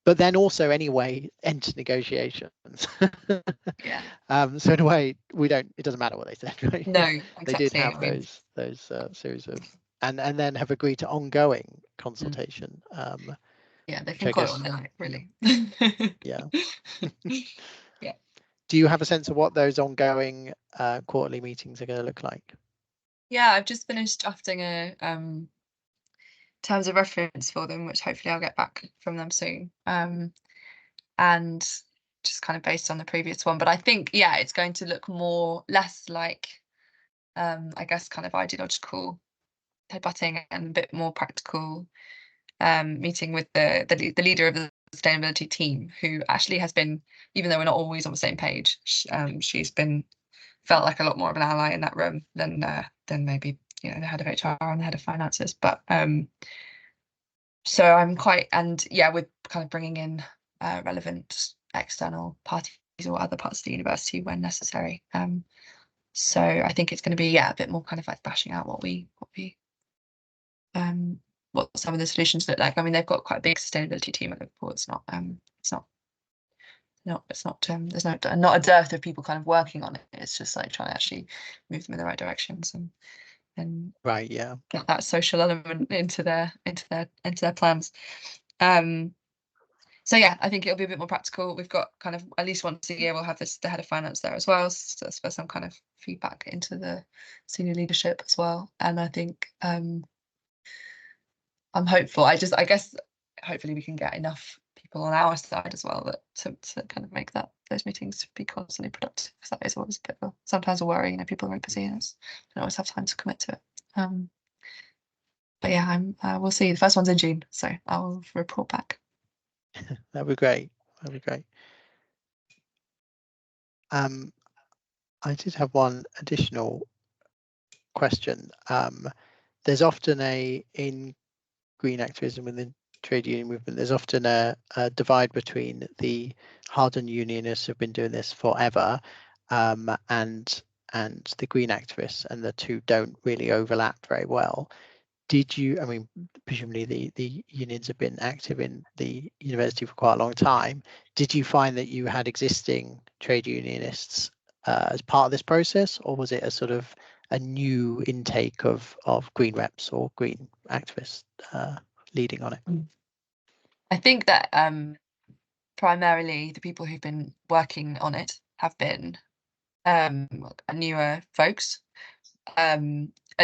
But then also anyway enter negotiations. Yeah. So in a way, it doesn't matter what they said, right? No, exactly. They did have those series of, and then have agreed to ongoing consultation. Yeah, they can quote on that, really. Yeah. Yeah. Do you have a sense of what those ongoing quarterly meetings are going to look like? Yeah, I've just finished drafting a terms of reference for them, which hopefully I'll get back from them soon. And just kind of based on the previous one, but I think, yeah, it's going to look less like, I guess, kind of ideological headbutting and a bit more practical, meeting with the leader of the sustainability team, who actually has been, even though we're not always on the same page, she's felt like a lot more of an ally in that room than maybe the head of HR and the head of finances. But so I'm quite, and yeah, we're kind of bringing in relevant external parties or other parts of the university when necessary. So I think it's going to be, yeah, a bit more kind of like bashing out what some of the solutions look like. I mean, they've got quite a big sustainability team at Liverpool. It's not It's not there's not a dearth of people kind of working on it. It's just like trying to actually move them in the right directions and right, yeah, get that social element into their plans. So yeah, I think it'll be a bit more practical. We've got kind of at least once a year we'll have the head of finance there as well, so that's for some kind of feedback into the senior leadership as well. And I think I'm hopeful. I guess hopefully we can get enough people on our side as well that to kind of make those meetings be constantly productive, because that is always a bit of sometimes a worry. People are very busy and don't always have time to commit to it. But yeah, we'll see. The first one's in June, so I'll report back. that'd be great. That'd be great. I did have one additional question. There's often in green activism within trade union movement, there's often a divide between the hardened unionists who've been doing this forever and the green activists, and the two don't really overlap very well. Did you, I mean, presumably the unions have been active in the university for quite a long time. Did you find that you had existing trade unionists as part of this process, or was it a sort of a new intake of green reps or green activists leading on it? I think that primarily the people who've been working on it have been newer folks, at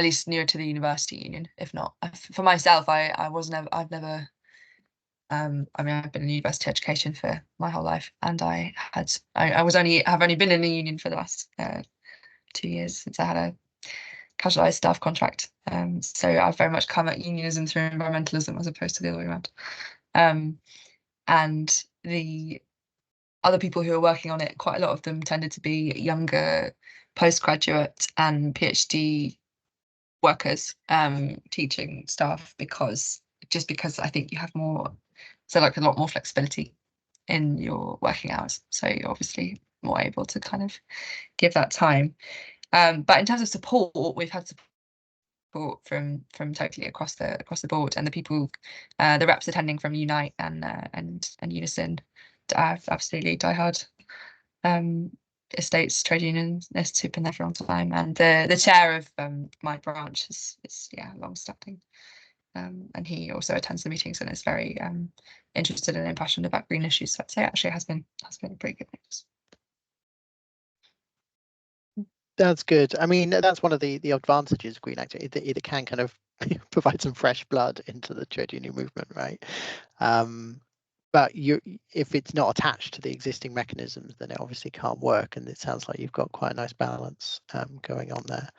least newer to the university union. If not, for myself, I've never I mean, I've been in university education for my whole life, and have only been in the union for the last 2 years since I had a casualised staff contract. So I've very much come at unionism through environmentalism as opposed to the other way around. And the other people who are working on it, quite a lot of them tended to be younger postgraduate and PhD workers, teaching staff, because I think you have more, so like a lot more flexibility in your working hours. So you're obviously more able to kind of give that time. But in terms of support, we've had support from totally across the board, and the people, the reps attending from Unite and Unison, absolutely diehard estates trade unionists who've been there for a long time, and the chair of my branch is long-standing, and he also attends the meetings and is very interested and impassioned about green issues. So I'd say actually has been a pretty good mix. That's good. I mean, that's one of the advantages of green activity. It can kind of provide some fresh blood into the trade union movement, right? But if it's not attached to the existing mechanisms, then it obviously can't work. And it sounds like you've got quite a nice balance going on there.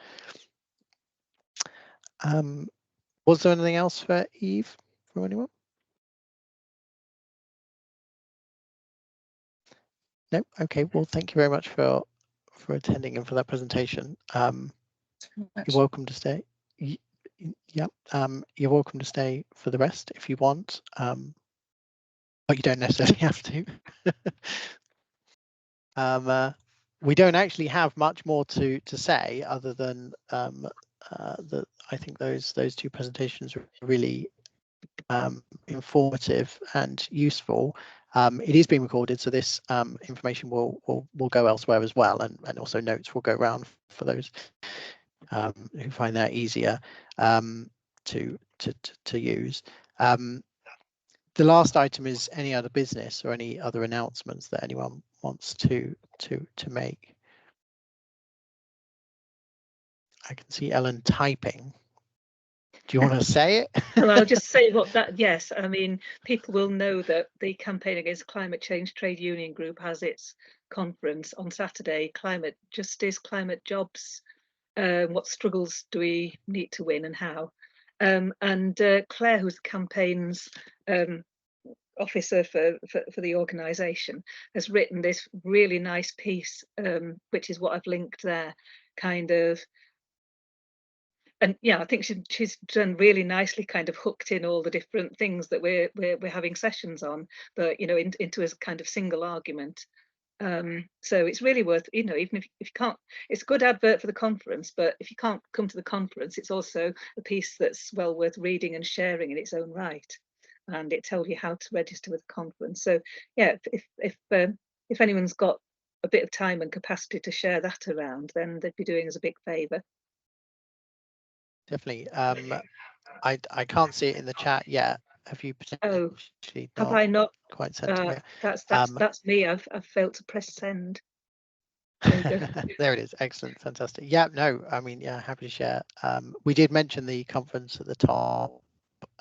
Was there anything else for Eve from anyone? No. Okay. Well, thank you very much for attending and for that presentation. You're welcome to stay. Yep. You're welcome to stay for the rest if you want, but you don't necessarily have to. We don't actually have much more to say other than that I think those two presentations are really informative and useful. It is being recorded, so this information will go elsewhere as well, and also notes will go around for those who find that easier to use. The last item is any other business or any other announcements that anyone wants to make. I can see Ellen typing. Do you want to say it? Well, I'll just say yes, I mean, people will know that the Campaign Against Climate Change Trade Union Group has its conference on Saturday, Climate Justice, Climate Jobs, what struggles do we need to win and how. And Claire, who's the campaign's officer for the organisation, has written this really nice piece, which is what I've linked there, kind of. And yeah, I think she's done really nicely, kind of hooked in all the different things that we're having sessions on, but into a kind of single argument. So it's really worth, even if you can't, it's a good advert for the conference, but if you can't come to the conference, it's also a piece that's well worth reading and sharing in its own right, and it tells you how to register with the conference. So yeah, if if anyone's got a bit of time and capacity to share that around, then they'd be doing us a big favour. Definitely. I can't see it in the chat yet. Have you potentially Have I not quite sent it yet? That's me. I've failed to press send. There we go. There it is. Excellent. Fantastic. Yeah, no, I mean, yeah, happy to share. We did mention the conference at the top,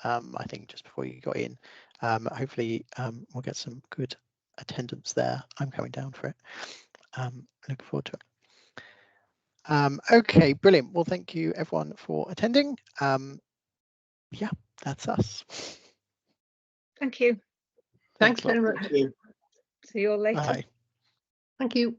I think just before you got in. Hopefully we'll get some good attendance there. I'm coming down for it. Looking forward to it. Okay, brilliant. Well, thank you everyone for attending. Yeah, that's us. Thank you. Thanks very much. See you all later. Bye. Thank you.